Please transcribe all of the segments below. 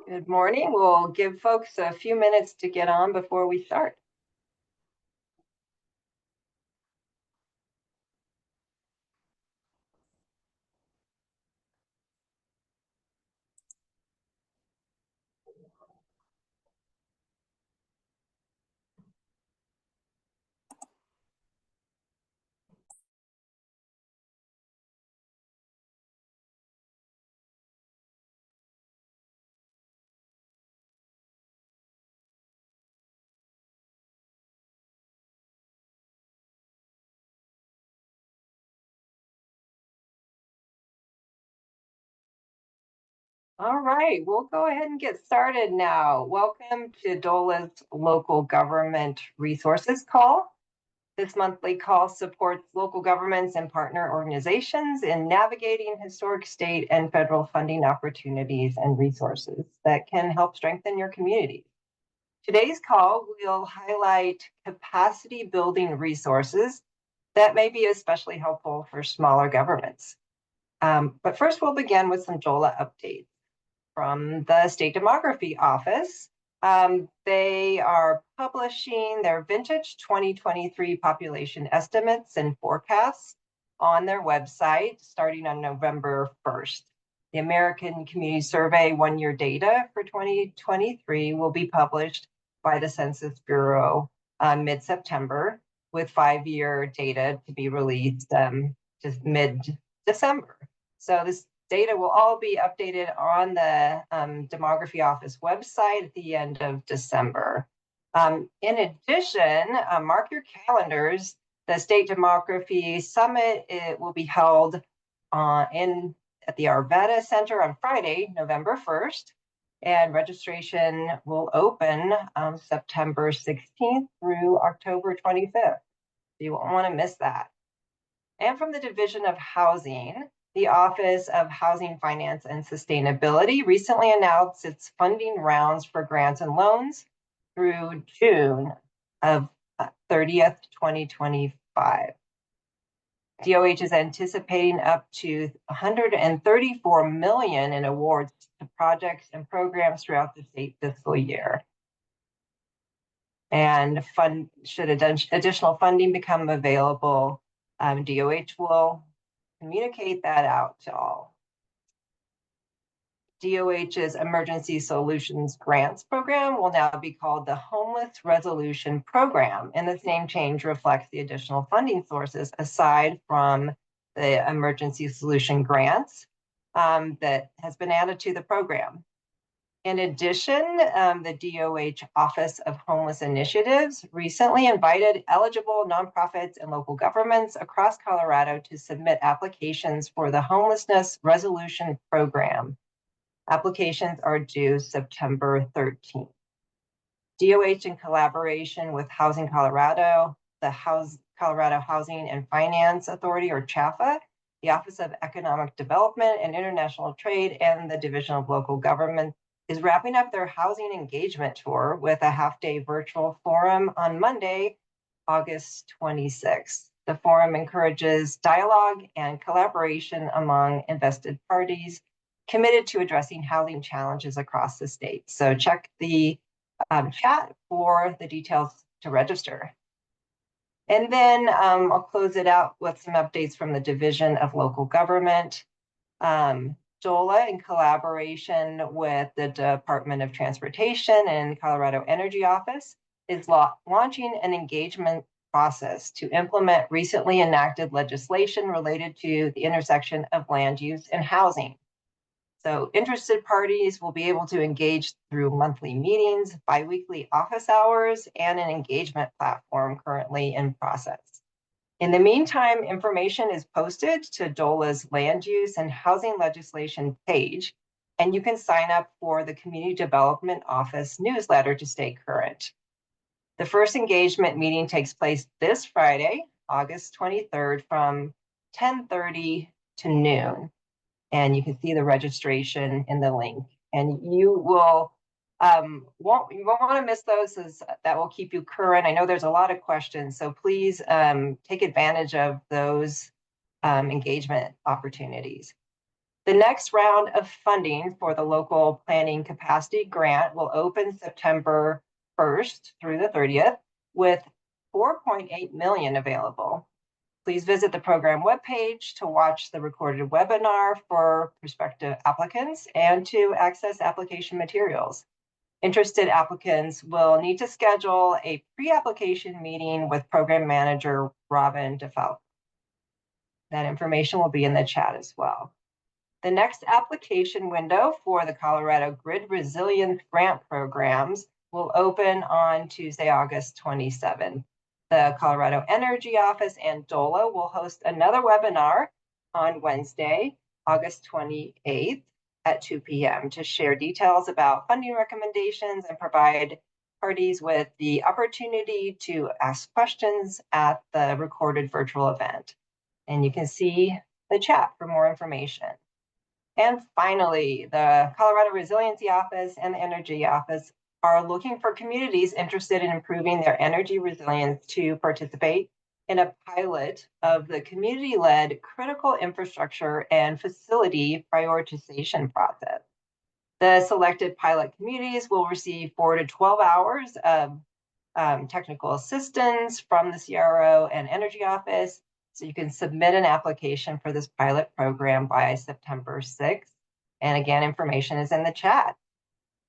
Good morning. We'll give folks a few minutes to get on before we start. All right, we'll go ahead and get started now. Welcome to DOLA's Local Government Resources Call. This monthly call supports local governments and partner organizations in navigating historic state and federal funding opportunities and resources that can help strengthen your community. Today's call will highlight capacity building resources that may be especially helpful for smaller governments. But first, we'll begin with some DOLA updates from the State Demography Office. They are publishing their vintage 2023 population estimates and forecasts on their website starting on November 1st. The American Community Survey one-year data for 2023 will be published by the Census Bureau mid-September, with 5-year data to be released just mid-December. So this data will all be updated on the Demography Office website at the end of December. In addition, mark your calendars. The State Demography Summit will be held at the Arvada Center on Friday, November 1st, and registration will open September 16th through October 25th. You won't want to miss that. And from the Division of Housing, the Office of Housing Finance and Sustainability recently announced its funding rounds for grants and loans through June of 30th, 2025. DOH is anticipating up to $134 million in awards to projects and programs throughout the state fiscal year. And should additional funding become available, DOH will communicate that out to all. DOH's Emergency Solutions Grants Program will now be called the Homeless Resolution Program, and this name change reflects the additional funding sources aside from the emergency solution grants that has been added to the program. In addition, the DOH Office of Homeless Initiatives recently invited eligible nonprofits and local governments across Colorado to submit applications for the Homelessness Resolution Program. Applications are due September 13th. DOH, in collaboration with Housing Colorado, the Colorado Housing and Finance Authority, or CHAFA, the Office of Economic Development and International Trade, and the Division of Local Government, is wrapping up their housing engagement tour with a half-day virtual forum on Monday, August 26th. The forum encourages dialogue and collaboration among invested parties committed to addressing housing challenges across the state. So check the chat for the details to register. And then I'll close it out with some updates from the Division of Local Government. DOLA, in collaboration with the Department of Transportation and Colorado Energy Office, is launching an engagement process to implement recently enacted legislation related to the intersection of land use and housing. So interested parties will be able to engage through monthly meetings, biweekly office hours, and an engagement platform currently in process. In the meantime, information is posted to DOLA's Land Use and Housing Legislation page, and you can sign up for the Community Development Office newsletter to stay current. The first engagement meeting takes place this Friday, August 23rd, from 10:30 to noon. And you can see the registration in the link. And you will won't want to miss those, as that will keep you current. I know there's a lot of questions, so please take advantage of those engagement opportunities. The next round of funding for the local planning capacity grant will open September 1st through the 30th with 4.8 million available. Please visit the program webpage to watch the recorded webinar for prospective applicants and to access application materials. Interested applicants will need to schedule a pre-application meeting with Program Manager Robin DeFalco. That information will be in the chat as well. The next application window for the Colorado Grid Resilience Grant programs will open on Tuesday, August 27th. The Colorado Energy Office and DOLA will host another webinar on Wednesday, August 28th at 2 p.m. to share details about funding recommendations and provide parties with the opportunity to ask questions at the recorded virtual event. And you can see the chat for more information. And finally, the Colorado Resiliency Office and the Energy Office are looking for communities interested in improving their energy resilience to participate in a pilot of the community-led critical infrastructure and facility prioritization process. The selected pilot communities will receive 4 to 12 hours of technical assistance from the CRO and Energy Office. So you can submit an application for this pilot program by September 6th. And again, information is in the chat.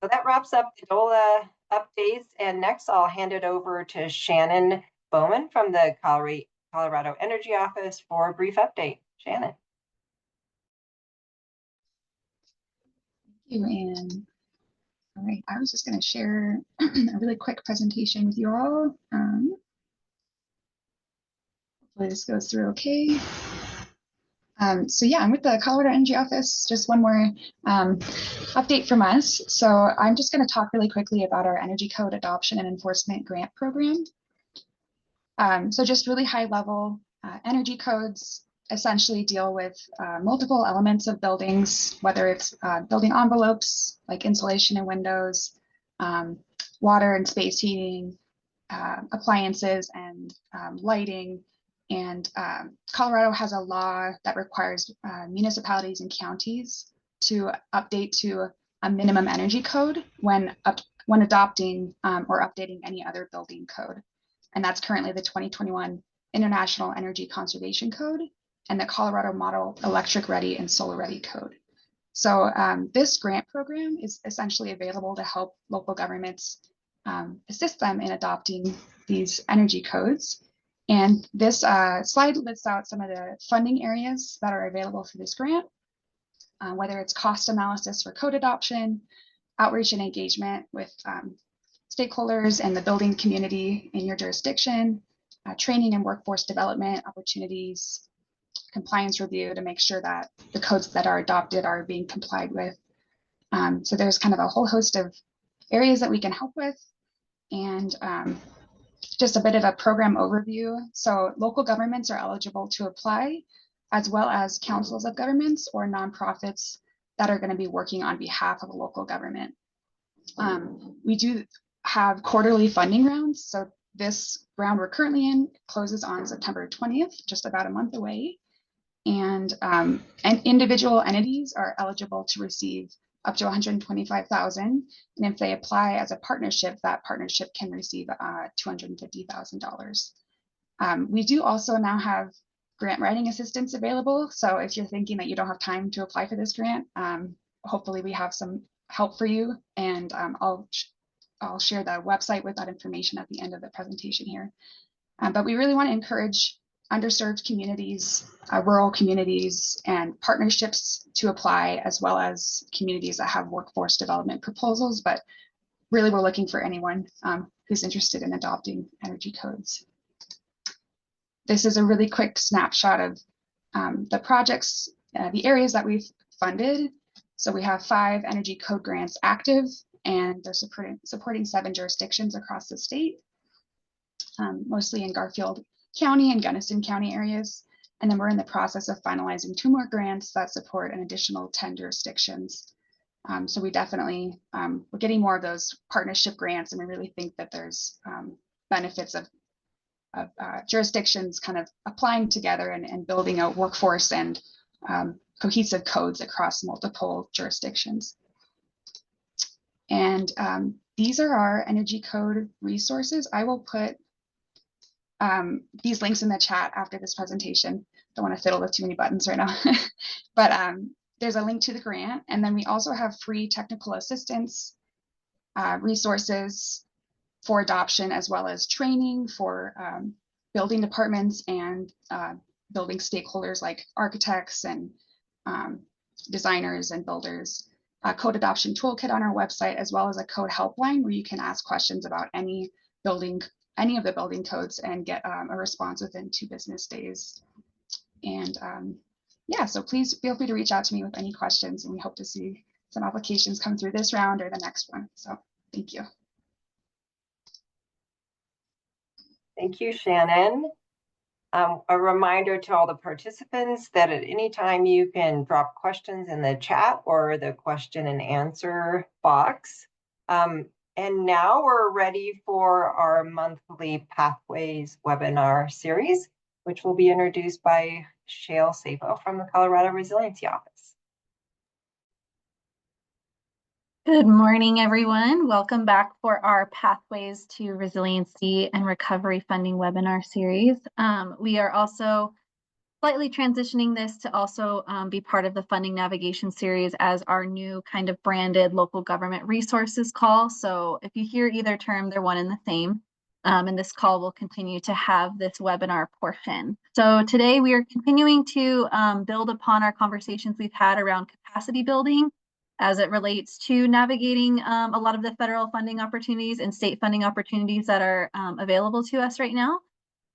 So that wraps up the DOLA updates. And next, I'll hand it over to Shannon Bowman from the Colorado Energy Office for a brief update. Shannon. Thank you, Anne. All right, I was just going to share a really quick presentation with you all. Hopefully this goes through okay. So yeah, I'm with the Colorado Energy Office. Just one more update from us. So I'm just going to talk really quickly about our Energy Code Adoption and Enforcement Grant Program. So just really high level, energy codes essentially deal with multiple elements of buildings, whether it's building envelopes like insulation and windows, water and space heating, appliances and lighting. And Colorado has a law that requires municipalities and counties to update to a minimum energy code when adopting or updating any other building code. And that's currently the 2021 International Energy Conservation Code and the Colorado Model Electric Ready and Solar Ready Code. So this grant program is essentially available to help local governments assist them in adopting these energy codes. And this slide lists out some of the funding areas that are available for this grant, whether it's cost analysis for code adoption, outreach and engagement with stakeholders and the building community in your jurisdiction, training and workforce development opportunities, compliance review to make sure that the codes that are adopted are being complied with. So there's kind of a whole host of areas that we can help with. And just a bit of a program overview. So local governments are eligible to apply, as well as councils of governments or nonprofits that are going to be working on behalf of a local government. We do have quarterly funding rounds. So this round we're currently in closes on September 20th, just about a month away. And individual entities are eligible to receive up to $125,000, and if they apply as a partnership, that partnership can receive $250,000. We do also now have grant writing assistance available. So if you're thinking that you don't have time to apply for this grant, hopefully we have some help for you, and I'll share the website with that information at the end of the presentation here. But we really want to encourage underserved communities, rural communities, and partnerships to apply, as well as communities that have workforce development proposals. But really, we're looking for anyone who's interested in adopting energy codes. This is a really quick snapshot of the projects, the areas that we've funded. So we have 5 energy code grants active, and they're supporting 7 jurisdictions across the state, mostly in Garfield County and Gunnison County areas. And then we're in the process of finalizing 2 more grants that support an additional 10 jurisdictions. So we definitely, we're getting more of those partnership grants, and we really think that there's benefits of jurisdictions kind of applying together and building a workforce and cohesive codes across multiple jurisdictions. And these are our energy code resources. I will put these links in the chat after this presentation. Don't want to fiddle with too many buttons right now. But there's a link to the grant. And then we also have free technical assistance resources for adoption, as well as training for building departments and building stakeholders like architects and designers and builders. A code adoption toolkit on our website, as well as a code helpline where you can ask questions about any of the building codes and get a response within 2 business days. And yeah, so please feel free to reach out to me with any questions, and we hope to see some applications come through this round or the next one. So thank you. Thank you, Shannon. A reminder to all the participants that at any time you can drop questions in the chat or the question and answer box. And now we're ready for our monthly Pathways webinar series, which will be introduced by Shale Sabo from the Colorado Resiliency Office. Good morning, everyone. Welcome back for our Pathways to Resiliency and Recovery Funding webinar series. We are also slightly transitioning this to also be part of the funding navigation series as our new kind of branded local government resources call. So if you hear either term, they're one and the same. And this call will continue to have this webinar portion. So today we are continuing to build upon our conversations we've had around capacity building as it relates to navigating a lot of the federal funding opportunities and state funding opportunities that are available to us right now.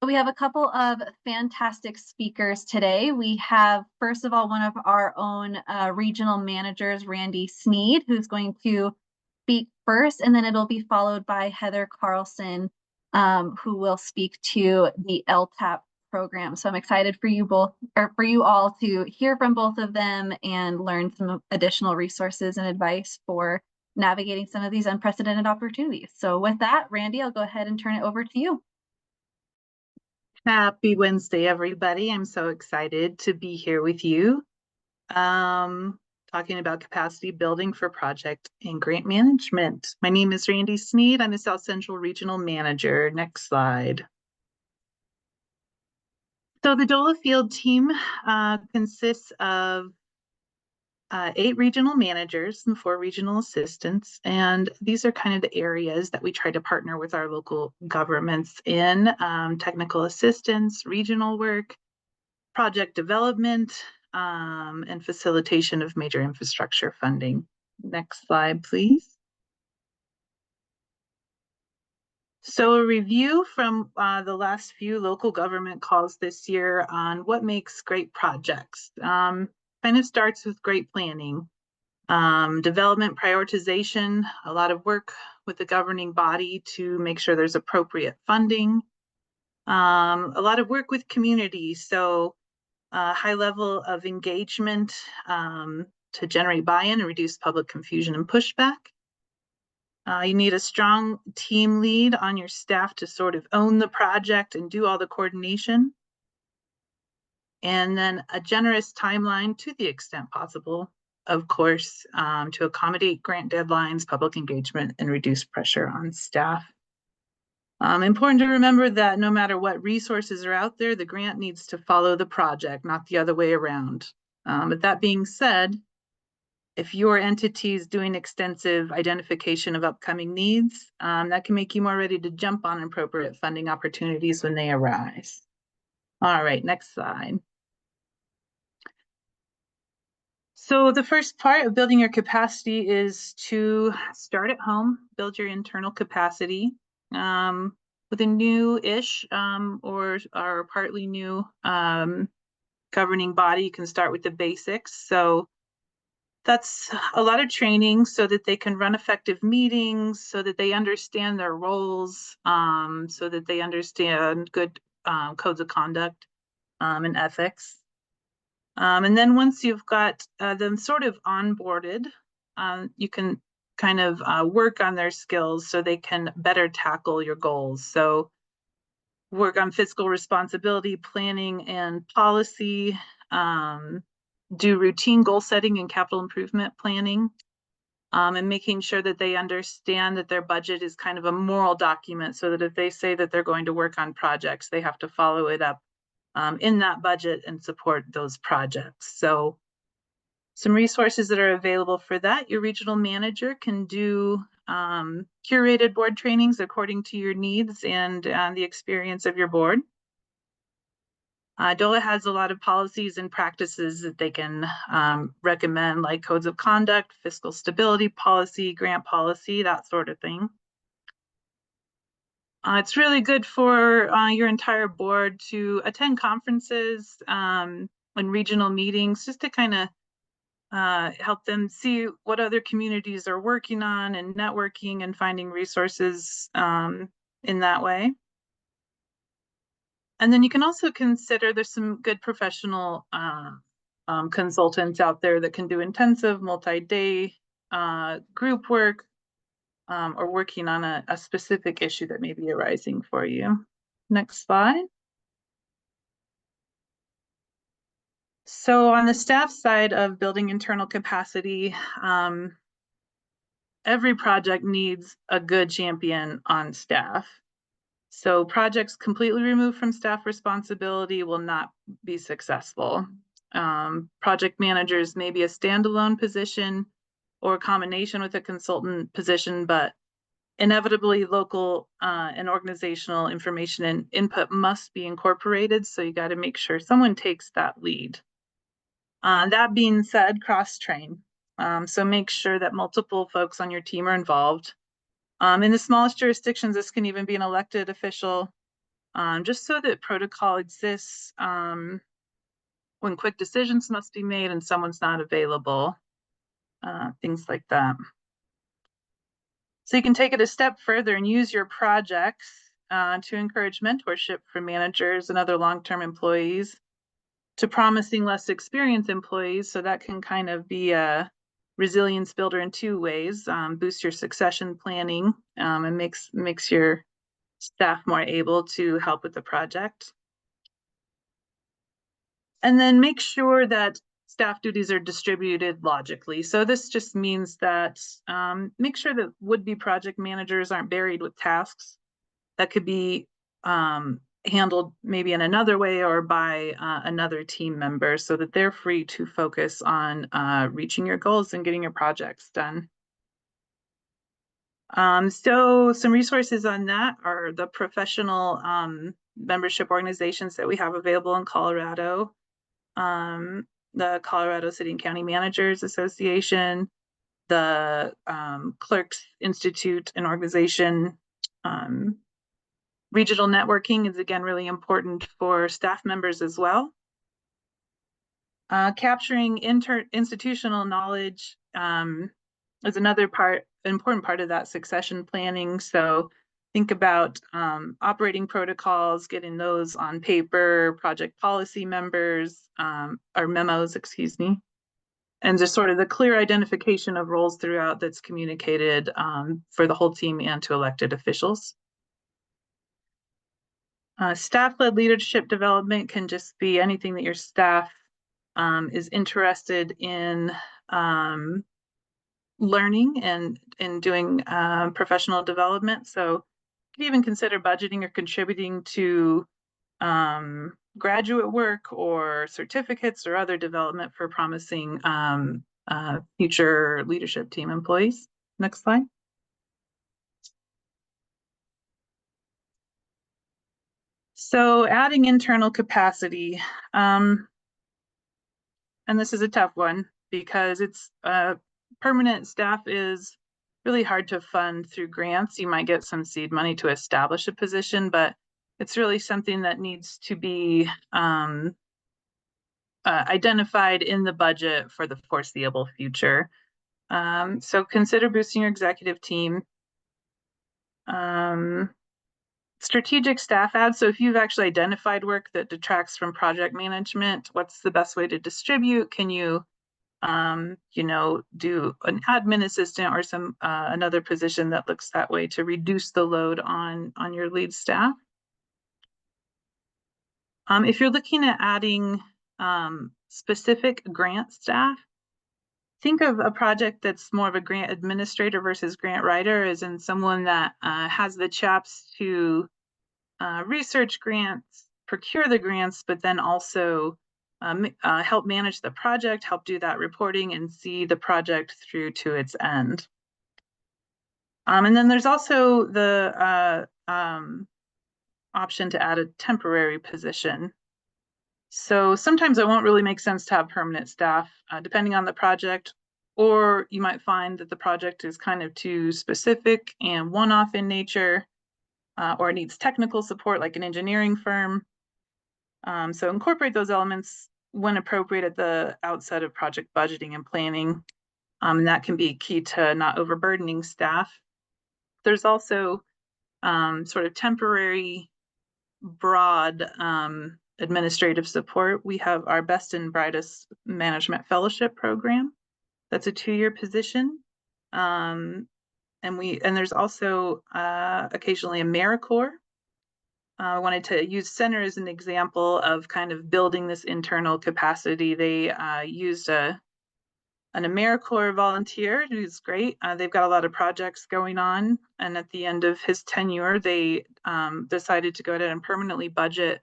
We have a couple of fantastic speakers today. We have, first of all, one of our own regional managers, Randy Sneed, who's going to speak first, and then it'll be followed by Heather Carlson, who will speak to the LTAP program. So I'm excited for you both, or for you all, to hear from both of them and learn some additional resources and advice for navigating some of these unprecedented opportunities. So with that, Randy, I'll go ahead and turn it over to you. Happy Wednesday, everybody. I'm so excited to be here with you, talking about capacity building for project and grant management. My name is Randy Sneed. I'm the South Central Regional Manager. Next slide. So the DOLA field team consists of 8 regional managers and 4 regional assistants. And these are kind of the areas that we try to partner with our local governments in: technical assistance, regional work, project development, and facilitation of major infrastructure funding. Next slide, please. So a review from the last few local government calls this year on what makes great projects. Kind of starts with great planning, development prioritization, a lot of work with the governing body to make sure there's appropriate funding, a lot of work with communities, so high level of engagement to generate buy-in and reduce public confusion and pushback. You need a strong team lead on your staff to sort of own the project and do all the coordination. And then a generous timeline to the extent possible, of course, to accommodate grant deadlines, public engagement, and reduce pressure on staff. Important to remember that no matter what resources are out there, the grant needs to follow the project, not the other way around. But that being said, if your entity is doing extensive identification of upcoming needs, that can make you more ready to jump on appropriate funding opportunities when they arise. All right, next slide. So the first part of building your capacity is to start at home, build your internal capacity. With a new-ish or partly new governing body, you can start with the basics. So that's a lot of training so that they can run effective meetings, so that they understand their roles, so that they understand good codes of conduct and ethics. And then once you've got them sort of onboarded, you can kind of work on their skills so they can better tackle your goals. So work on fiscal responsibility, planning, and policy, do routine goal setting and capital improvement planning, and making sure that they understand that their budget is kind of a moral document, so that if they say that they're going to work on projects, they have to follow it up in that budget and support those projects. So some resources that are available for that: your regional manager can do curated board trainings according to your needs and the experience of your board. DOLA has a lot of policies and practices that they can recommend, like codes of conduct, fiscal stability policy, grant policy, that sort of thing. It's really good for your entire board to attend conferences and regional meetings, just to kind of help them see what other communities are working on and networking and finding resources in that way. And then you can also consider, there's some good professional consultants out there that can do intensive multi-day group work or working on a specific issue that may be arising for you. Next slide. So on the staff side of building internal capacity, every project needs a good champion on staff. So projects completely removed from staff responsibility will not be successful. Project managers may be a standalone position or a combination with a consultant position, but inevitably local and organizational information and input must be incorporated. So you got to make sure someone takes that lead. That being said, cross-train. So make sure that multiple folks on your team are involved. In the smallest jurisdictions, this can even be an elected official, just so that protocol exists when quick decisions must be made and someone's not available, things like that. So you can take it a step further and use your projects to encourage mentorship for managers and other long-term employees to promising less experienced employees. So that can kind of be a resilience builder in two ways: boost your succession planning and makes your staff more able to help with the project. And then make sure that staff duties are distributed logically. So this just means that make sure that would-be project managers aren't buried with tasks that could be handled maybe in another way or by another team member, so that they're free to focus on reaching your goals and getting your projects done. So some resources on that are the professional membership organizations that we have available in Colorado. The Colorado City and County Managers Association, the Clerks Institute, an organization. Regional networking is, again, really important for staff members as well. Capturing institutional knowledge is another important part of that succession planning. So think about operating protocols, getting those on paper, project policy members, or memos, excuse me, and just sort of the clear identification of roles throughout that's communicated for the whole team and to elected officials. Staff-led leadership development can just be anything that your staff is interested in learning and doing professional development. So you can even consider budgeting or contributing to graduate work or certificates or other development for promising future leadership team employees. Next slide. So adding internal capacity, and this is a tough one because it's permanent staff is really hard to fund through grants. You might get some seed money to establish a position, but it's really something that needs to be identified in the budget for the foreseeable future. So consider boosting your executive team. Strategic staff ads. So if you've actually identified work that detracts from project management, what's the best way to distribute? Can you, do an admin assistant or some another position that looks that way to reduce the load on your lead staff? If you're looking at adding specific grant staff. Think of a project that's more of a grant administrator versus grant writer, as in someone that has the chops to research grants, procure the grants, but then also help manage the project, help do that reporting, and see the project through to its end. And then there's also the option to add a temporary position. So sometimes it won't really make sense to have permanent staff, depending on the project, or you might find that the project is kind of too specific and one-off in nature, or it needs technical support like an engineering firm. So incorporate those elements when appropriate at the outset of project budgeting and planning. And that can be key to not overburdening staff. There's also sort of temporary, broad administrative support. We have our Best and Brightest Management Fellowship Program. That's a 2-year position. And there's also occasionally AmeriCorps. I wanted to use Center as an example of kind of building this internal capacity. They used an AmeriCorps volunteer who's great. They've got a lot of projects going on. And at the end of his tenure, they decided to go ahead and permanently budget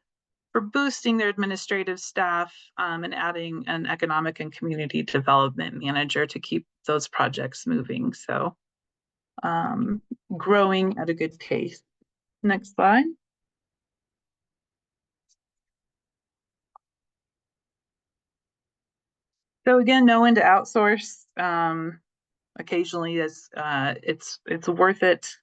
for boosting their administrative staff and adding an economic and community development manager to keep those projects moving. So growing at a good pace. Next slide. So again, know when to outsource. Occasionally, it's worth it.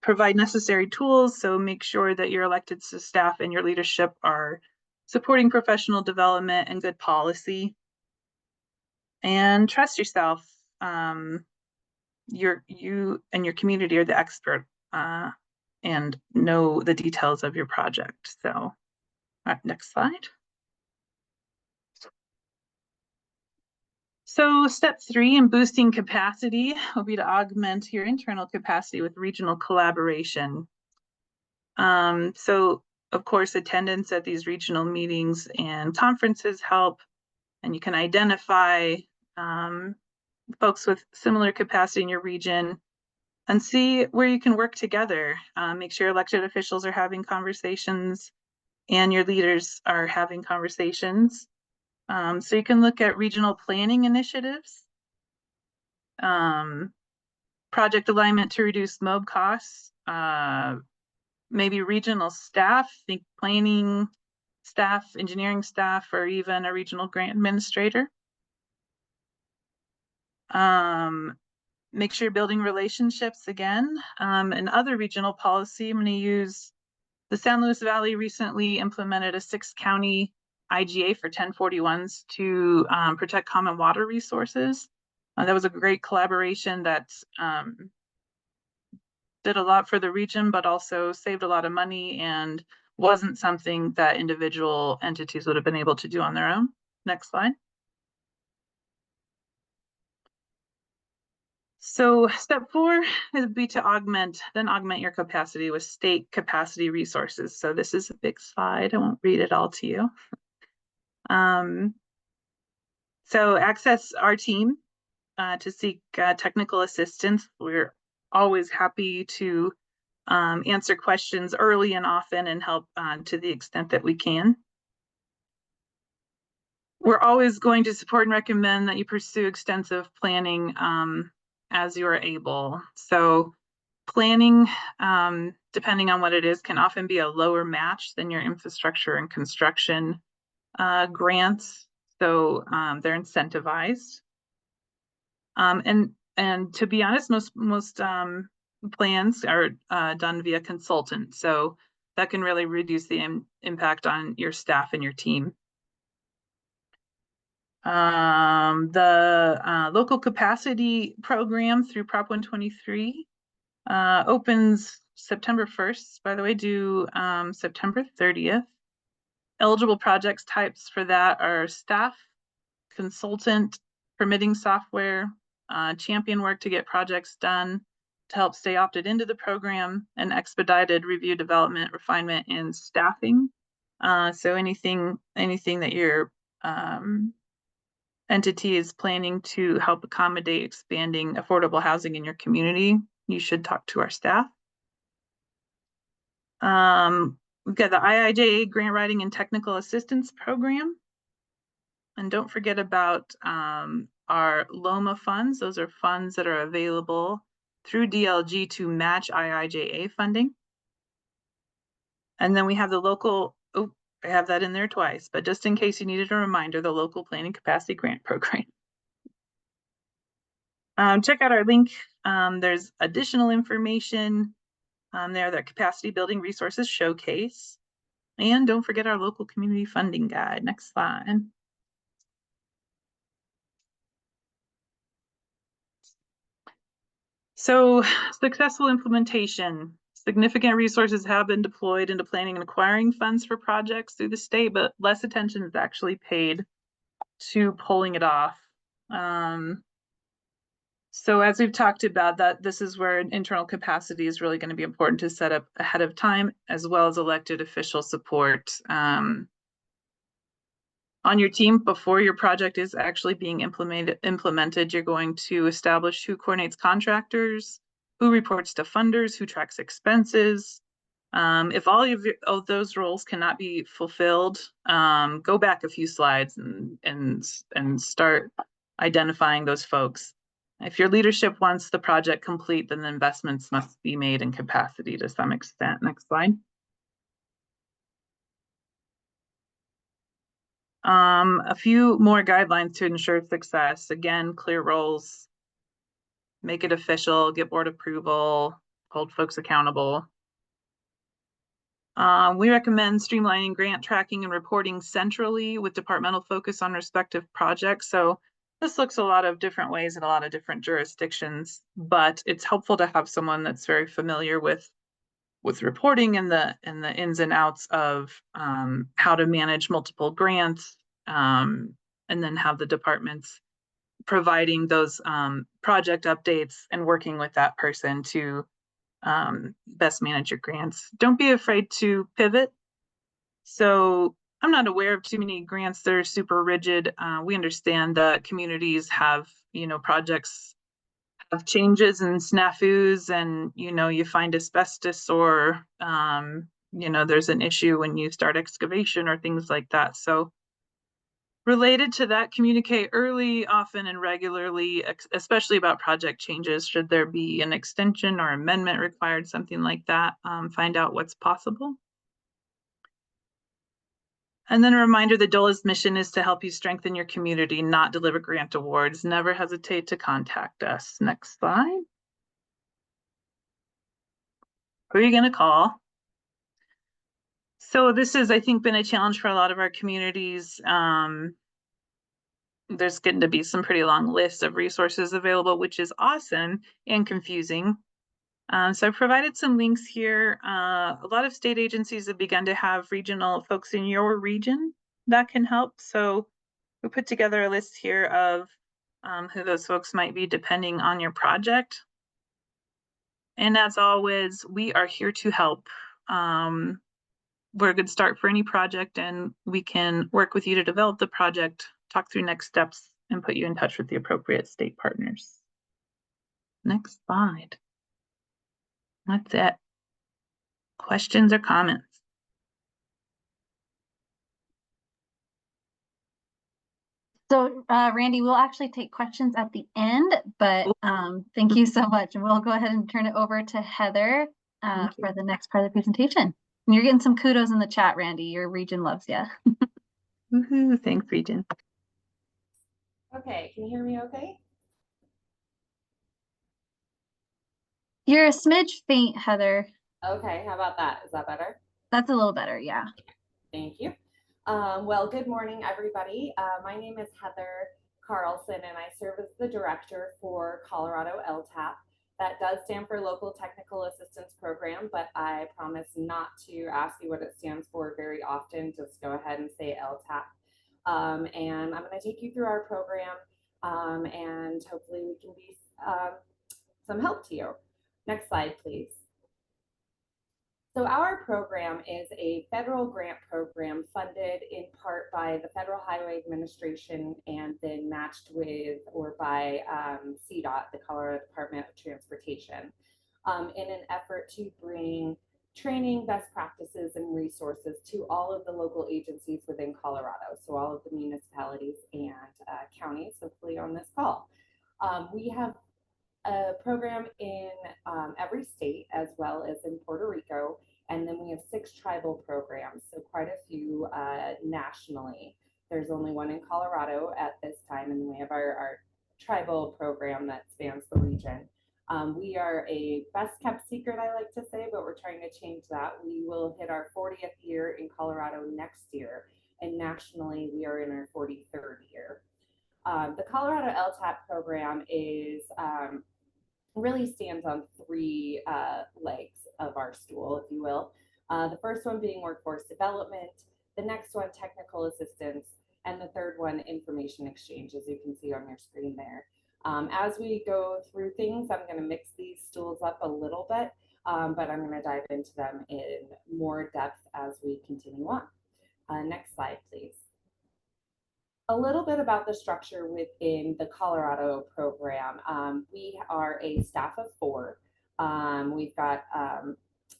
Provide necessary tools. So make sure that your elected staff and your leadership are supporting professional development and good policy. And trust yourself. You and your community are the expert and know the details of your project. So, all right, next slide. So step 3 in boosting capacity will be to augment your internal capacity with regional collaboration. So of course, attendance at these regional meetings and conferences help, and you can identify folks with similar capacity in your region and see where you can work together. Make sure elected officials are having conversations and your leaders are having conversations. So you can look at regional planning initiatives, project alignment to reduce MOB costs, maybe regional staff, think planning staff, engineering staff, or even a regional grant administrator. Make sure you're building relationships again. And other regional policy, I'm going to use the San Luis Valley recently implemented a 6-county IGA for 1041s to protect common water resources. That was a great collaboration that did a lot for the region, but also saved a lot of money and wasn't something that individual entities would have been able to do on their own. Next slide. So step 4 would be to augment your capacity with state capacity resources. So this is a big slide. I won't read it all to you. So access our team to seek technical assistance. We're always happy to answer questions early and often and help to the extent that we can. We're always going to support and recommend that you pursue extensive planning as you are able. So planning, depending on what it is, can often be a lower match than your infrastructure and construction grants. So they're incentivized. And to be honest, most plans are done via consultant. So that can really reduce the impact on your staff and your team. The local capacity program through Prop 123 opens September 1st, by the way, due September 30th. Eligible projects types for that are staff, consultant, permitting software, champion work to get projects done to help stay opted into the program, and expedited review, development, refinement, and staffing. So anything that your entity is planning to help accommodate expanding affordable housing in your community, you should talk to our staff. We've got the IIJA grant writing and technical assistance program. And don't forget about our LOMA funds. Those are funds that are available through DLG to match IIJA funding. And then we have the local, oh, I have that in there twice, but just in case you needed a reminder, the local planning capacity grant program. Check out our link. There's additional information there, that capacity building resources showcase. And don't forget our local community funding guide. Next slide. So successful implementation. Significant resources have been deployed into planning and acquiring funds for projects through the state, but less attention is actually paid to pulling it off. So as we've talked about, that this is where internal capacity is really going to be important to set up ahead of time, as well as elected official support on your team before your project is actually being implemented. You're going to establish who coordinates contractors, who reports to funders, who tracks expenses. If all of those roles cannot be fulfilled, go back a few slides and start identifying those folks. If your leadership wants the project complete, then the investments must be made in capacity to some extent. Next slide. A few more guidelines to ensure success. Again, clear roles, make it official, get board approval, hold folks accountable. We recommend streamlining grant tracking and reporting centrally with departmental focus on respective projects. So this looks a lot of different ways in a lot of different jurisdictions, but it's helpful to have someone that's very familiar with reporting and the ins and outs of how to manage multiple grants, and then have the departments providing those project updates and working with that person to best manage your grants. Don't be afraid to pivot. So I'm not aware of too many grants that are super rigid. We understand that communities have, projects have changes and snafus, and, you find asbestos or, there's an issue when you start excavation or things like that. So related to that, communicate early, often, and regularly, especially about project changes. Should there be an extension or amendment required, something like that, find out what's possible. And then a reminder, the DOLA's mission is to help you strengthen your community, not deliver grant awards. Never hesitate to contact us. Next slide. Who are you going to call? So this has, I think, been a challenge for a lot of our communities. There's getting to be some pretty long lists of resources available, which is awesome and confusing. So I've provided some links here. A lot of state agencies have begun to have regional folks in your region that can help. So we put together a list here of who those folks might be depending on your project. And as always, we are here to help. We're a good start for any project, and we can work with you to develop the project, talk through next steps, and put you in touch with the appropriate state partners. Next slide. That's it. Questions or comments? So Randy, we'll actually take questions at the end, but thank you so much. And we'll go ahead and turn it over to Heather for the next part of the presentation. And you're getting some kudos in the chat, Randy. Your region loves you. Woohoo, thanks, region. Okay, can you hear me okay? You're a smidge faint, Heather. Okay, how about that? Is that better? That's a little better, yeah. Thank you. Well, good morning, everybody. My name is Heather Carlson, and I serve as the director for Colorado LTAP. That does stand for Local Technical Assistance Program, but I promise not to ask you what it stands for very often. Just go ahead and say LTAP. And I'm going to take you through our program, and hopefully we can be some help to you. Next slide, please. So our program is a federal grant program funded in part by the Federal Highway Administration and then matched with or by CDOT, the Colorado Department of Transportation, in an effort to bring training, best practices, and resources to all of the local agencies within Colorado. So all of the municipalities and counties, hopefully on this call. We have a program in every state as well as in Puerto Rico. And then we have 6 tribal programs, so quite a few nationally. There's only one in Colorado at this time, and we have our tribal program that spans the region. We are a best kept secret, I like to say, but we're trying to change that. We will hit our 40th year in Colorado next year, and nationally we are in our 43rd year. The Colorado LTAP program is really stands on 3 legs of our stool, if you will. The first one being workforce development, the next one technical assistance, and the third one information exchange, as you can see on your screen there. As we go through things, I'm going to mix these stools up a little bit, but I'm going to dive into them in more depth as we continue on. Next slide, please. A little bit about the structure within the Colorado program. We are a staff of 4. We've got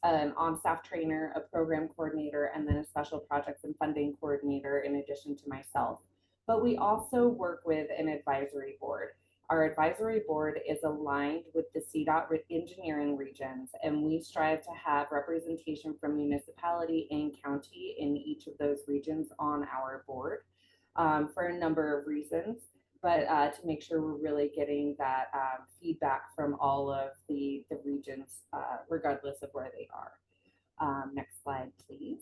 an on-staff trainer, a program coordinator, and then a special projects and funding coordinator in addition to myself. But we also work with an advisory board. Our advisory board is aligned with the CDOT engineering regions, and we strive to have representation from municipality and county in each of those regions on our board. For a number of reasons, but to make sure we're really getting that feedback from all of the regions, regardless of where they are. Next slide, please.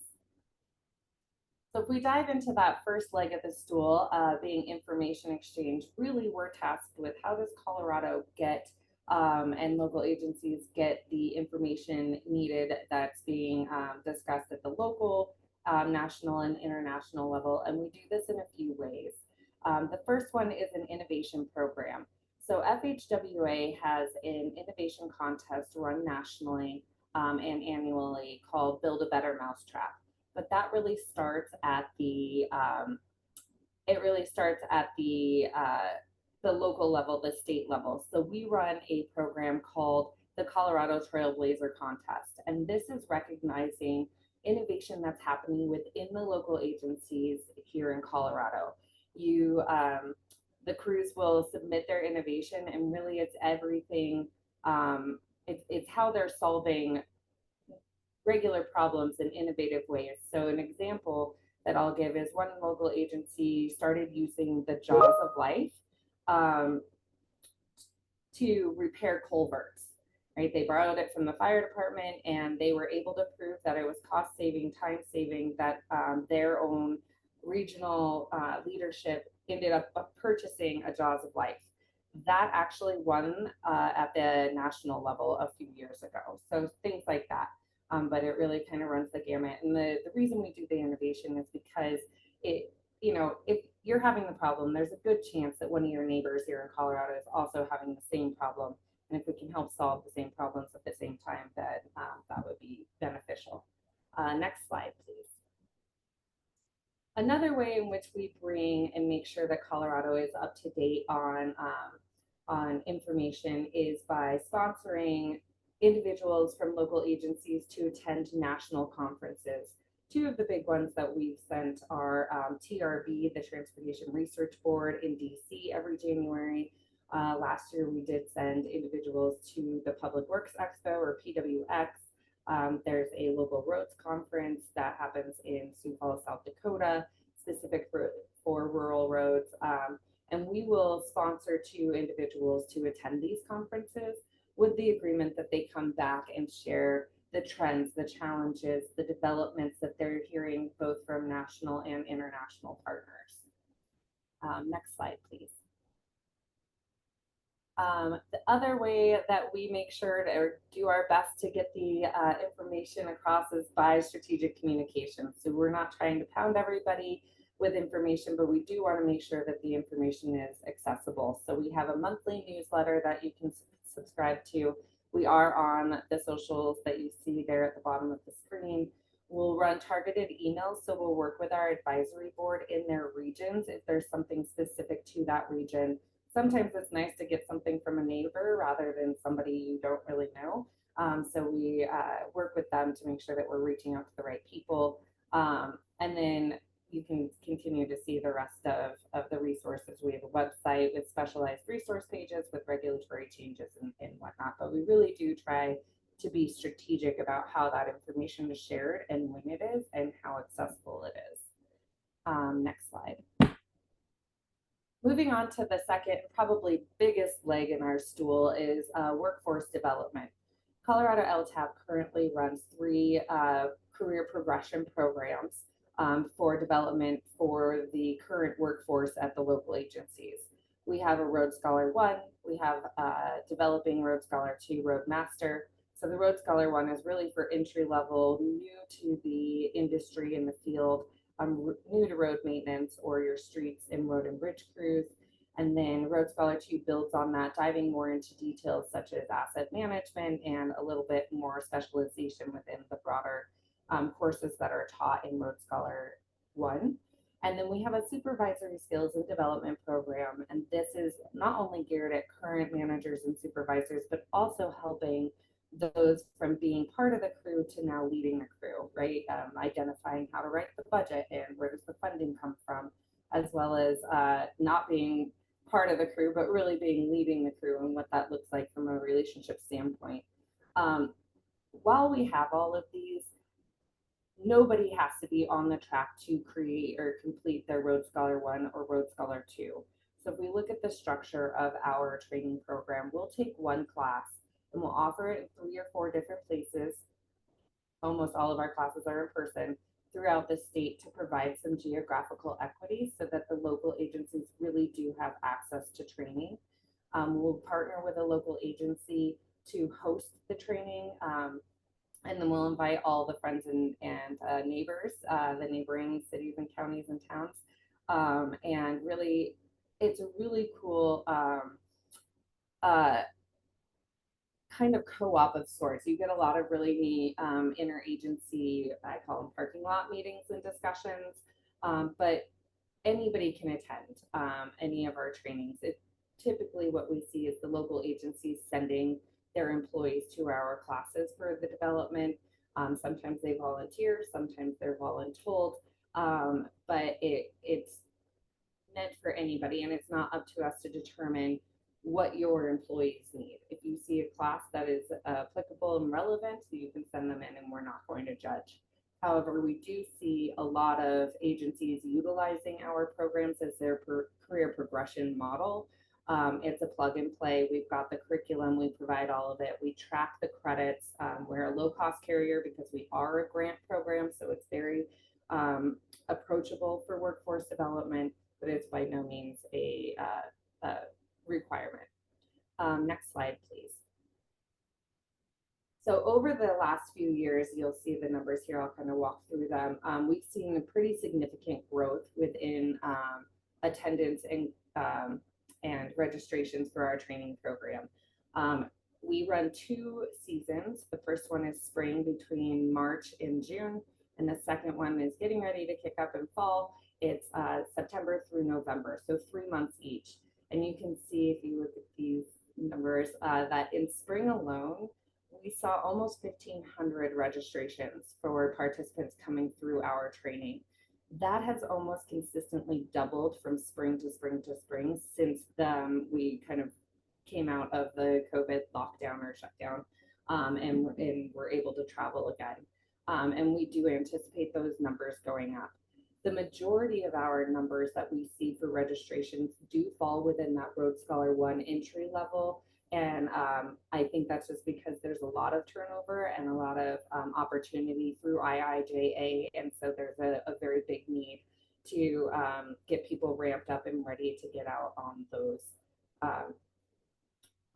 So if we dive into that first leg of the stool, being information exchange, really we're tasked with how does Colorado get and local agencies get the information needed that's being discussed at the local, national and international level, and we do this in a few ways. The first one is an innovation program. So FHWA has an innovation contest run nationally and annually called Build a Better Mousetrap. But that really starts at the the local level, the state level. So we run a program called the Colorado Trailblazer Contest, and this is recognizing innovation that's happening within the local agencies here in Colorado. The crews will submit their innovation, and really it's everything. It's how they're solving regular problems in innovative ways. So an example that I'll give is one local agency started using the Jaws of Life to repair culverts. Right, they borrowed it from the fire department, and they were able to prove that it was cost-saving, time-saving, that their own regional leadership ended up purchasing a Jaws of Life. That actually won at the national level a few years ago. So things like that, but it really kind of runs the gamut. And the reason we do the innovation is because if you're having the problem, there's a good chance that one of your neighbors here in Colorado is also having the same problem. And if we can help solve the same problems at the same time, then that would be beneficial. Next slide, please. Another way in which we bring and make sure that Colorado is up to date on information is by sponsoring individuals from local agencies to attend national conferences. 2 of the big ones that we've sent are TRB, the Transportation Research Board in DC every January. Last year, we did send individuals to the Public Works Expo, or PWX. There's a local roads conference that happens in Sioux Falls, South Dakota, specific for rural roads. And we will sponsor 2 individuals to attend these conferences with the agreement that they come back and share the trends, the challenges, the developments that they're hearing both from national and international partners. Next slide, please. The other way that we make sure to do our best to get the information across is by strategic communication. So we're not trying to pound everybody with information, but we do want to make sure that the information is accessible. So we have a monthly newsletter that you can subscribe to We are on the socials that you see there at the bottom of the screen. We'll run targeted emails, so we'll work with our advisory board in their regions if there's something specific to that region. Sometimes it's nice to get something from a neighbor rather than somebody you don't really know. So we work with them to make sure that we're reaching out to the right people. And then you can continue to see the rest of the resources. We have a website with specialized resource pages with regulatory changes and whatnot, but we really do try to be strategic about how that information is shared and when it is and how accessible it is. Next slide. Moving on to the second, probably biggest leg in our stool is workforce development. Colorado LTAP currently runs 3 career progression programs for development for the current workforce at the local agencies. We have a Road Scholar 1, we have Developing Road Scholar 2, Roadmaster. So the Road Scholar 1 is really for entry level, new to the industry in the field, new to road maintenance or your streets and road and bridge crews. And then Road Scholar 2 builds on that, diving more into details such as asset management and a little bit more specialization within the broader courses that are taught in Road Scholar 1. And then we have a supervisory skills and development program. And this is not only geared at current managers and supervisors, but also helping those from being part of the crew to now leading the crew, right? Identifying how to write the budget and where does the funding come from, as well as not being part of the crew, but really being leading the crew and what that looks like from a relationship standpoint. While we have all of these, nobody has to be on the track to create or complete their Road Scholar 1 or Road Scholar 2. So if we look at the structure of our training program, we'll take one class and we'll offer it in 3 or 4 different places. Almost all of our classes are in person throughout the state to provide some geographical equity so that the local agencies really do have access to training. We'll partner with a local agency to host the training, and then we'll invite all the friends and neighbors, the neighboring cities and counties and towns. And really, it's a really cool kind of co-op of sorts. You get a lot of really neat interagency, I call them parking lot meetings and discussions, but anybody can attend any of our trainings. Typically what we see is the local agencies sending their employees to our classes for the development. Sometimes they volunteer, sometimes they're voluntold, but it's meant for anybody, and it's not up to us to determine what your employees need. If you see a class that is applicable and relevant, you can send them in and we're not going to judge. However, we do see a lot of agencies utilizing our programs as their career progression model. It's a plug and play. We've got the curriculum, we provide all of it. We track the credits. We're a low cost carrier because we are a grant program, so it's very approachable for workforce development, but it's by no means a requirement. Next slide, please. So over the last few years, you'll see the numbers here. I'll kind of walk through them. We've seen a pretty significant growth within attendance and registrations for our training program. We run 2 seasons. The first one is spring between March and June, and the second one is getting ready to kick up in fall. It's September through November, so 3 months each. And you can see if you look at these numbers that in spring alone, we saw almost 1,500 registrations for participants coming through our training. That has almost consistently doubled from spring to spring to spring since we kind of came out of the COVID lockdown or shutdown, and we're able to travel again. And we do anticipate those numbers going up. The majority of our numbers that we see for registrations do fall within that Road Scholar 1 entry level. And I think that's just because there's a lot of turnover and a lot of opportunity through IIJA. And so there's a very big need to get people ramped up and ready to get out on those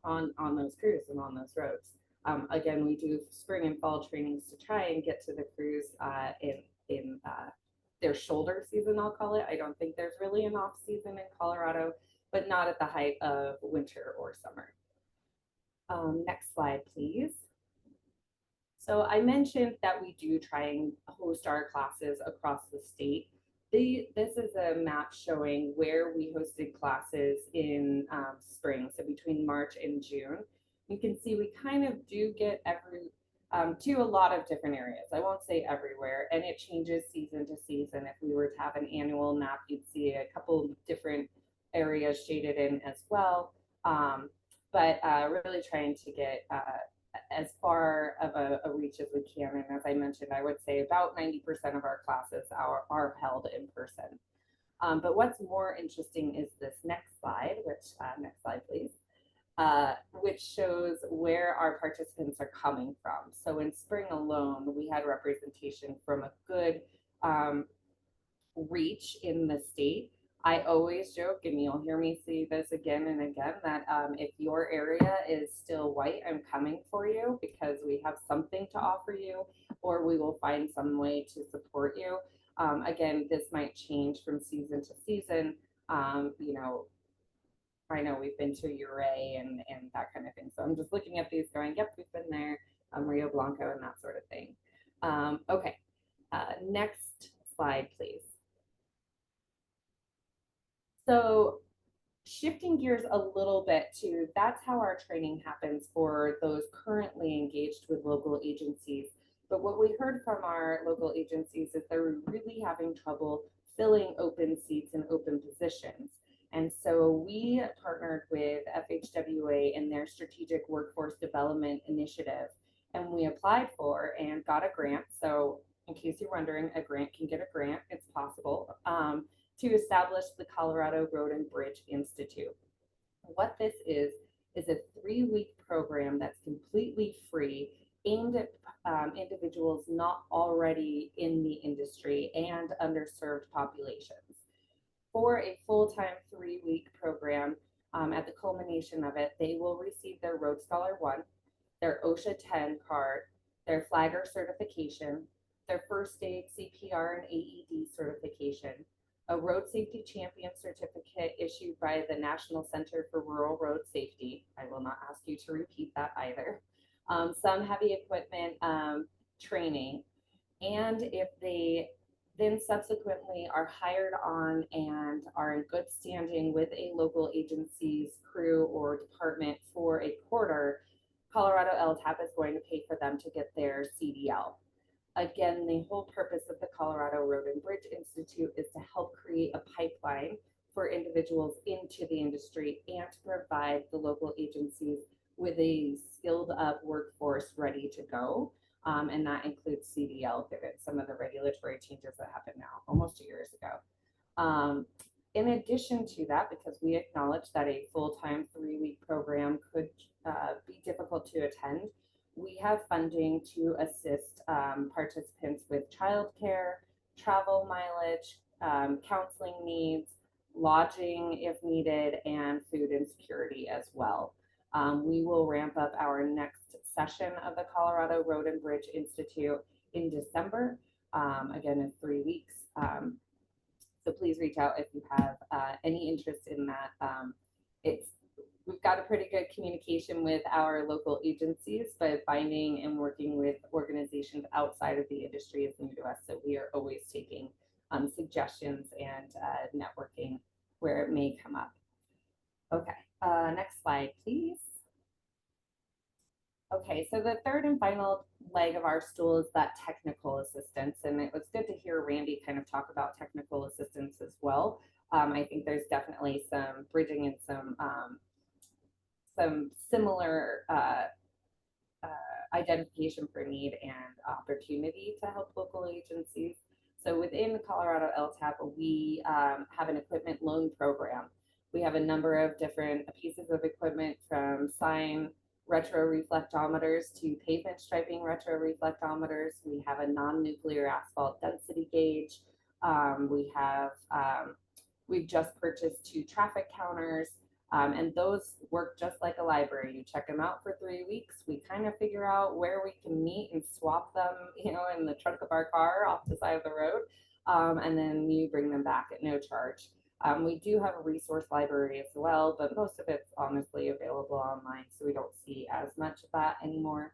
on those crews and on those roads. Again, we do spring and fall trainings to try and get to the crews in their shoulder season, I'll call it. I don't think there's really an off season in Colorado, but not at the height of winter or summer. Next slide, please. So I mentioned that we do try and host our classes across the state. This is a map showing where we hosted classes in spring, so between March and June. You can see we kind of do get to a lot of different areas. I won't say everywhere, and it changes season to season. If we were to have an annual map, you'd see a couple different areas shaded in as well. But really trying to get as far of a reach as we can. And as I mentioned, I would say about 90% of our classes are held in person. But what's more interesting is this next slide, which next slide, please, which shows where our participants are coming from. So in spring alone, we had representation from a good reach in the state. I always joke, and you'll hear me say this again and again, that if your area is still white, I'm coming for you because we have something to offer you, or we will find some way to support you. Again, this might change from season to season. You know, I know we've been to Ouray and that kind of thing. So I'm just looking at these going, yep, we've been there, Rio Blanco and that sort of thing. Okay, next slide, please. So shifting gears a little bit to, that's how our training happens for those currently engaged with local agencies. But what we heard from our local agencies is they're really having trouble filling open seats and open positions. And so we partnered with FHWA in their Strategic Workforce Development Initiative, and we applied for and got a grant. So in case you're wondering, a grant can get a grant, it's possible. To establish the Colorado Road and Bridge Institute. What this is a 3-week program that's completely free, aimed at individuals not already in the industry and underserved populations. For a full-time 3-week program, at the culmination of it, they will receive their Road Scholar 1, their OSHA 10 card, their Flagger certification, their first aid, CPR, and AED certification, a road safety champion certificate issued by the National Center for Rural Road Safety. I will not ask you to repeat that either. Some heavy equipment training. And if they then subsequently are hired on and are in good standing with a local agency's crew or department for a quarter, Colorado LTAP is going to pay for them to get their CDL. Again, the whole purpose of the Colorado Road and Bridge Institute is to help create a pipeline for individuals into the industry and to provide the local agencies with a skilled up workforce ready to go. And that includes CDL, given some of the regulatory changes that happened now, almost 2 years ago. In addition to that, because we acknowledge that a full-time 3-week program could be difficult to attend, we have funding to assist participants with childcare, travel mileage, counseling needs, lodging if needed, and food insecurity as well. We will ramp up our next session of the Colorado Road and Bridge Institute in December, again in 3 weeks. So please reach out if you have any interest in that. We've got a pretty good communication with our local agencies, but finding and working with organizations outside of the industry is new to us. So we are always taking suggestions and networking where it may come up. Okay, next slide, please. Okay, so the third and final leg of our stool is that technical assistance. And it was good to hear Randy kind of talk about technical assistance as well. I think there's definitely some bridging and some similar identification for need and opportunity to help local agencies. So within Colorado LTAP, we have an equipment loan program. We have a number of different pieces of equipment, from sign retroreflectometers to pavement striping retroreflectometers. We have a non-nuclear asphalt density gauge. We've just purchased 2 traffic counters. And those work just like a library. You check them out for 3 weeks. We kind of figure out where we can meet and swap them, in the trunk of our car off the side of the road. And then you bring them back at no charge. We do have a resource library as well, but most of it's honestly available online, so we don't see as much of that anymore.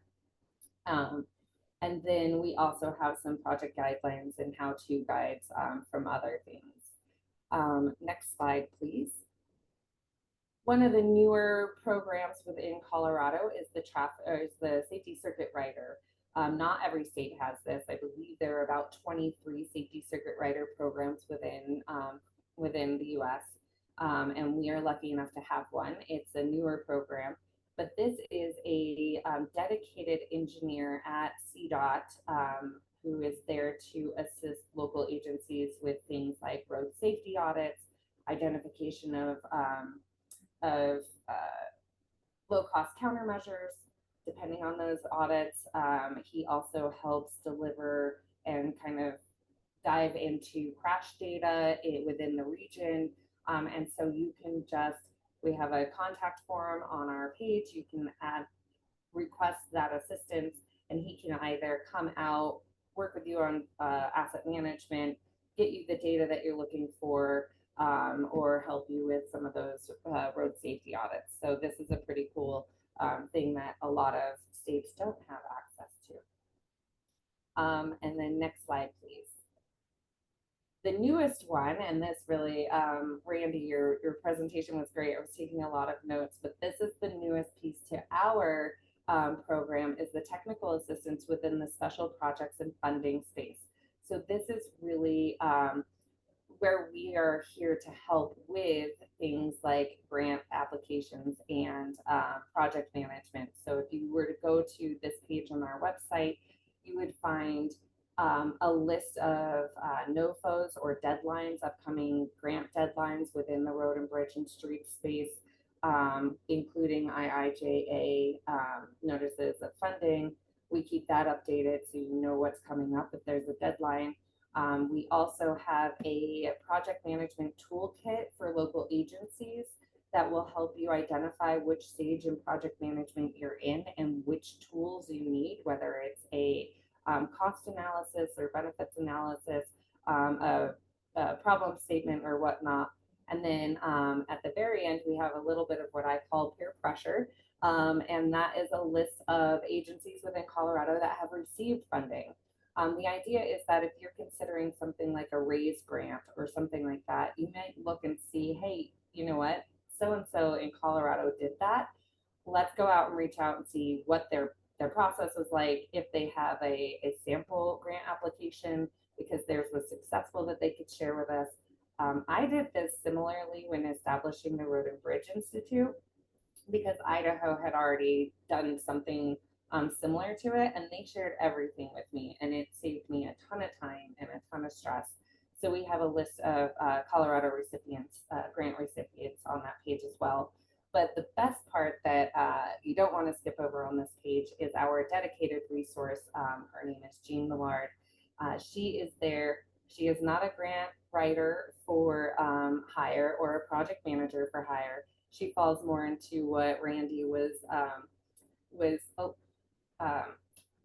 And then we also have some project guidelines and how-to guides from other things. Next slide, please. One of the newer programs within Colorado is the Safety Circuit Rider. Not every state has this. I believe there are about 23 Safety Circuit Rider programs within the U.S. And we are lucky enough to have one. It's a newer program, but this is a dedicated engineer at CDOT who is there to assist local agencies with things like road safety audits, identification of low-cost countermeasures, depending on those audits. He also helps deliver and kind of dive into crash data within the region. And so you can we have a contact form on our page. You can request that assistance, and he can either come out, work with you on asset management, get you the data that you're looking for, or help you with some of those road safety audits. So this is a pretty cool thing that a lot of states don't have access to. And then next slide, please. The newest one, and this really, Randy, your presentation was great. I was taking a lot of notes, but this is the newest piece to our program, is the technical assistance within the special projects and funding space. So this is really where we are here to help with things like grant applications and project management. So if you were to go to this page on our website, you would find a list of NOFOs or deadlines, upcoming grant deadlines within the road and bridge and street space, including IIJA notices of funding. We keep that updated so you know what's coming up if there's a deadline. We also have a project management toolkit for local agencies that will help you identify which stage in project management you're in and which tools you need, whether it's a cost analysis or benefits analysis, a problem statement or whatnot. And then at the very end, we have a little bit of what I call peer pressure. And that is a list of agencies within Colorado that have received funding. The idea is that if you're considering something like a RAISE grant or something like that, you might look and see, hey, you know what, so-and-so in Colorado did that. Let's go out and reach out and see what their process was like, if they have a sample grant application, because theirs was successful, that they could share with us. I did this similarly when establishing the Road and Bridge Institute, because Idaho had already done something similar to it, and they shared everything with me, and it saved me a ton of time and a ton of stress. So we have a list of Colorado recipients, grant recipients on that page as well. But the best part that you don't want to skip over on this page is our dedicated resource. Her name is Jean Millard. She is there. She is not a grant writer for hire or a project manager for hire. She falls more into what Randy was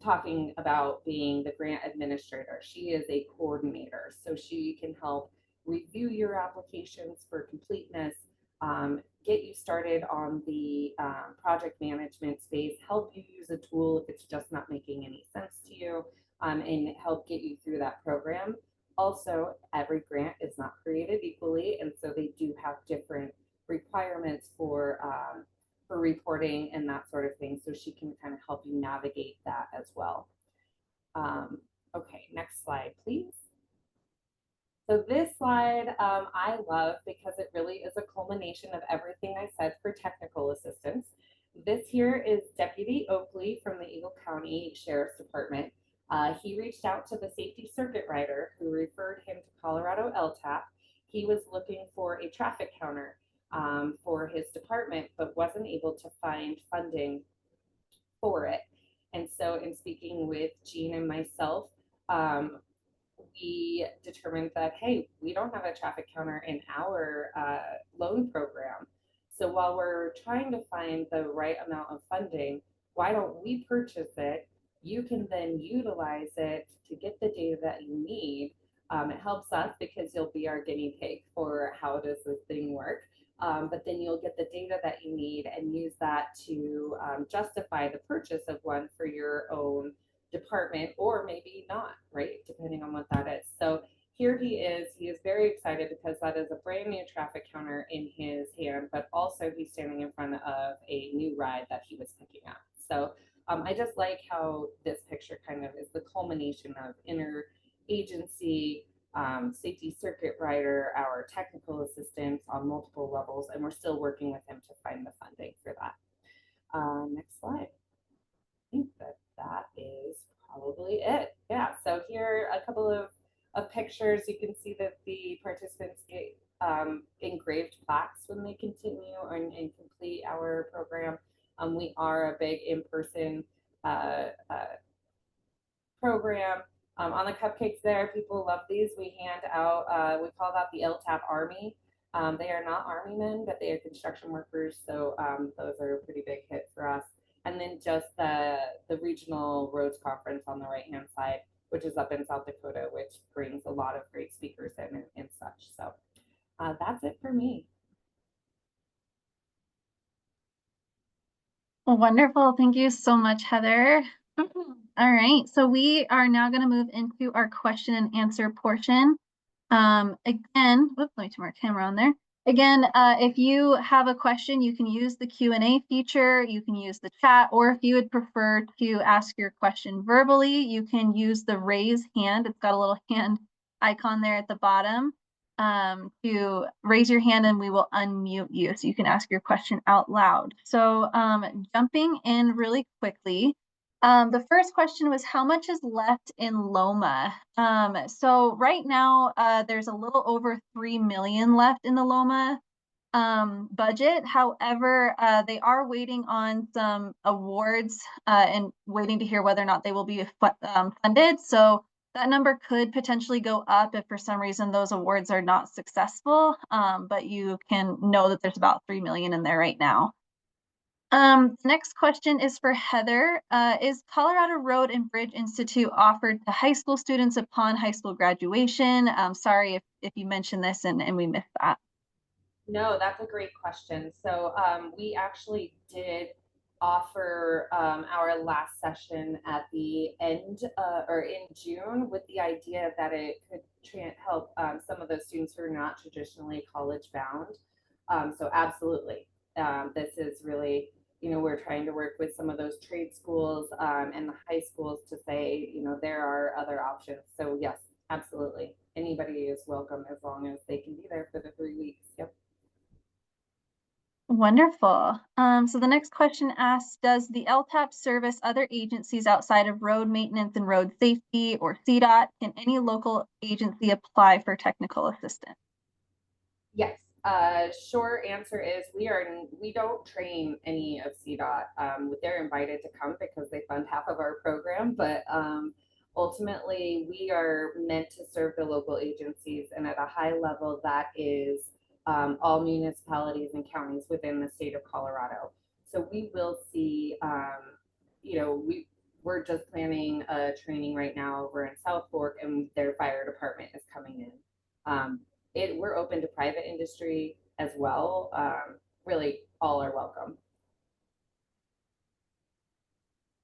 talking about, being the grant administrator. She is a coordinator, so she can help review your applications for completeness, get you started on the project management space, help you use a tool if it's just not making any sense to you, and help get you through that program. Also, every grant is not created equally, and so they do have different requirements for reporting and that sort of thing. So she can kind of help you navigate that as well. Okay, next slide, please. So this slide I love because it really is a culmination of everything I said for technical assistance. This here is Deputy Oakley from the Eagle County Sheriff's Department. He reached out to the Safety Circuit Rider who referred him to Colorado LTAP. He was looking for a traffic counter for his department, but wasn't able to find funding for it. And so in speaking with Jean and myself, we determined that, hey, we don't have a traffic counter in our loan program. So while we're trying to find the right amount of funding, why don't we purchase it? You can then utilize it to get the data that you need, It helps us because you'll be our guinea pig for how does this thing work. But then you'll get the data that you need and use that to justify the purchase of one for your own department, or maybe not, right? Depending on what that is. So here he is very excited because that is a brand new traffic counter in his hand, but also he's standing in front of a new ride that he was picking up. So I just like how this picture kind of is the culmination of interagency safety circuit rider, our technical assistants on multiple levels, and we're still working with him to find the funding for that. Next slide. I think that is probably it. Yeah, so here are a couple of pictures. You can see that the participants get engraved plaques when they continue and complete our program. We are a big in-person program. On the cupcakes there, people love these. We hand out, we call that the LTAP Army. They are not Army men, but they are construction workers. So those are a pretty big hit for us. And then just the regional roads conference on the right-hand side, which is up in South Dakota, which brings a lot of great speakers in and such. So that's it for me. Wonderful. Thank you so much, Heather. All right, so we are now going to move into our question and answer portion. Again, whoops, let me turn our camera on there. Again, if you have a question, you can use the Q&A feature, you can use the chat, or if you would prefer to ask your question verbally, you can use the raise hand. It's got a little hand icon there at the bottom to raise your hand and we will unmute you so you can ask your question out loud. So jumping in really quickly, the first question was how much is left in LOMA? So right now there's a little over 3 million left in the LOMA budget. However, they are waiting on some awards and waiting to hear whether or not they will be funded. So that number could potentially go up if for some reason those awards are not successful, but you can know that there's about 3 million in there right now. Next question is for Heather. Is Colorado Road and Bridge Institute offered to high school students upon high school graduation? Sorry if you mentioned this and we missed that. No, that's a great question. So we actually did offer our last session at the end or in June with the idea that it could help some of those students who are not traditionally college bound. So absolutely, this is really, you know, we're trying to work with some of those trade schools and the high schools to say, you know, there are other options. So yes, absolutely. Anybody is welcome as long as they can be there for the 3 weeks. Yep. Wonderful. So the next question asks, does the LTAP service other agencies outside of road maintenance and road safety or CDOT? Can any local agency apply for technical assistance? Yes. Short answer is we don't train any of CDOT. They're invited to come because they fund half of our program, but ultimately we are meant to serve the local agencies, and at a high level that is all municipalities and counties within the state of Colorado. So we will see, you know, we're just planning a training right now over in South Fork, and their fire department is coming in. We're open to private industry as well. Really, all are welcome.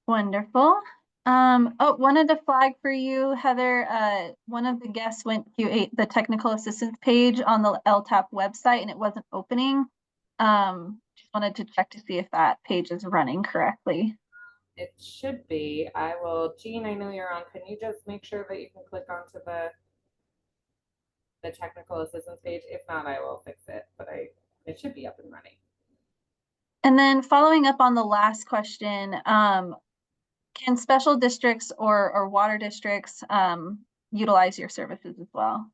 Wonderful. Oh, wanted to flag for you, Heather. One of the guests went to the technical assistance page on the LTAP website and it wasn't opening. Just wanted to check to see if that page is running correctly. It should be. I will. Jean, I know you're on. Can you just make sure that you can click onto the technical assistance page? If not, I will fix it, but it should be up and running. And then following up on the last question, can special districts or water districts utilize your services as well?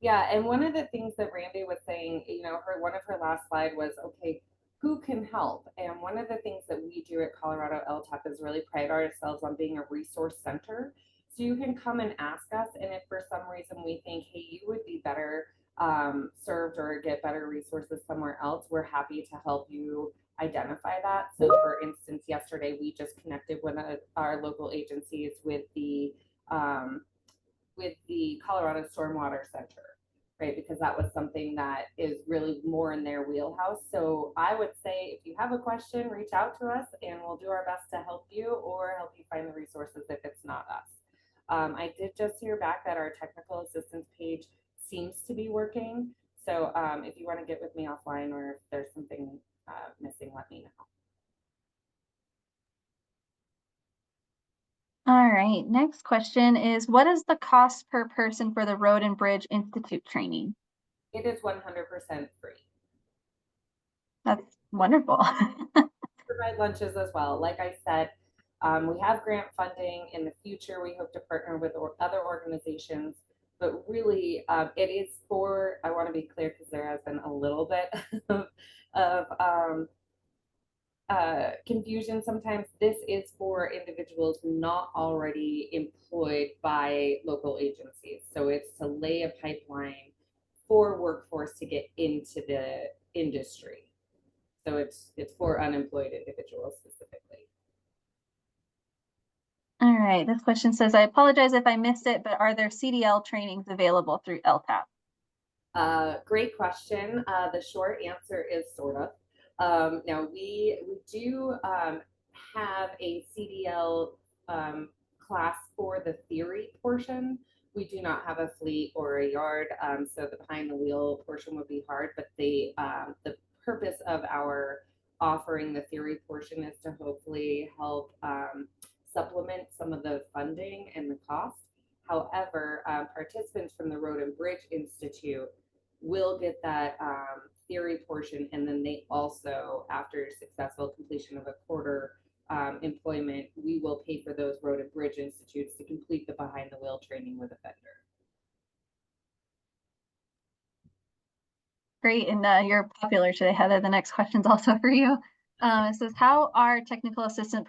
Yeah, and one of the things that Randy was saying, you know, one of her last slide was, okay, who can help? And one of the things that we do at Colorado LTAP is really pride ourselves on being a resource center. So you can come and ask us, and if for some reason we think, hey, you would be better served or get better resources somewhere else, we're happy to help you identify that. So for instance, yesterday we just connected one of our local agencies with the with the Colorado Stormwater Center, right? Because that was something that is really more in their wheelhouse. So I would say if you have a question, reach out to us and we'll do our best to help you or help you find the resources if it's not us. I did just hear back that our technical assistance page seems to be working. So if you want to get with me offline or if there's something missing, let me know. All right, next question is, what is the cost per person for the Road and Bridge Institute training? It is 100% free. That's wonderful. Provide lunches as well. Like I said, we have grant funding. In the future, we hope to partner with other organizations, but really it is for, I want to be clear because there has been a little bit of confusion sometimes. This is for individuals not already employed by local agencies. So it's to lay a pipeline for workforce to get into the industry. So it's for unemployed individuals specifically. All right, this question says, I apologize if I missed it, but are there CDL trainings available through LTAP? Great question. The short answer is sort of. Now we do have a CDL class for the theory portion. We do not have a fleet or a yard, so the behind the wheel portion would be hard, but the purpose of our offering the theory portion is to hopefully help supplement some of the funding and the cost. However, participants from the Road and Bridge Institute will get that theory portion, and then they also, after successful completion of a quarter employment, we will pay for those Road and Bridge Institutes to complete the behind the wheel training with a vendor. Great, and you're popular today, Heather. The next question's also for you. It says, how are technical assistance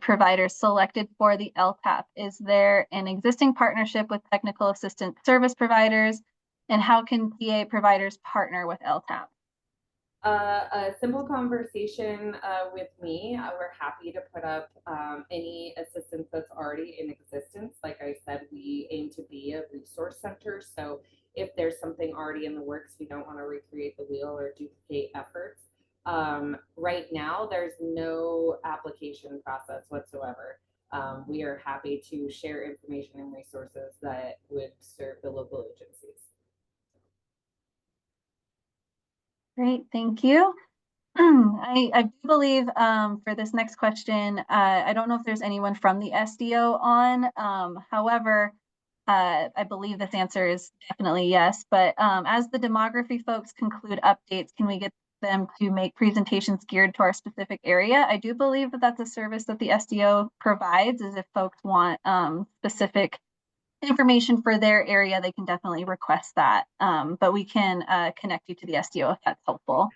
providers selected for the LTAP? Is there an existing partnership with technical assistance service providers? And how can TA providers partner with LTAP? A simple conversation with me. We're happy to put up any assistance that's already in existence. Like I said, we aim to be a resource center. So if there's something already in the works, we don't want to recreate the wheel or duplicate efforts. Right now, there's no application process whatsoever. We are happy to share information and resources that would serve the local agencies. Great, thank you. I do believe for this next question, I don't know if there's anyone from the SDO on. However, I believe this answer is definitely yes. But as the demography folks conclude updates, can we get them to make presentations geared to our specific area? I do believe that that's a service that the SDO provides, is if folks want specific information for their area, they can definitely request that. But we can connect you to the SDO if that's helpful.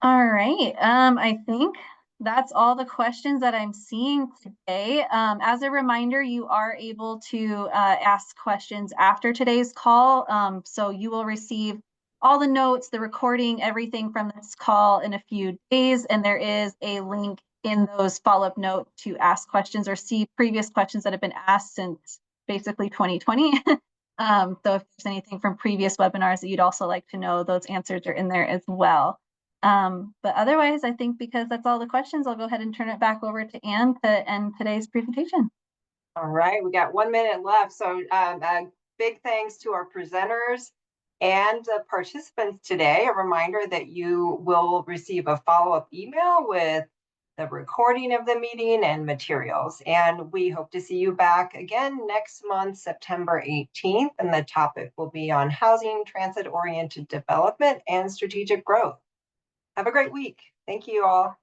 All right, I think that's all the questions that I'm seeing today. As a reminder, you are able to ask questions after today's call. So you will receive all the notes, the recording, everything from this call in a few days. And there is a link in those follow-up notes to ask questions or see previous questions that have been asked since basically 2020. So if there's anything from previous webinars that you'd also like to know, those answers are in there as well. But otherwise, I think because that's all the questions, I'll go ahead and turn it back over to Anne to end today's presentation. All right, we got 1 minute left. So a big thanks to our presenters and the participants today. A reminder that you will receive a follow-up email with the recording of the meeting and materials. And we hope to see you back again next month, September 18th. And the topic will be on housing, transit-oriented development, and strategic growth. Have a great week. Thank you all.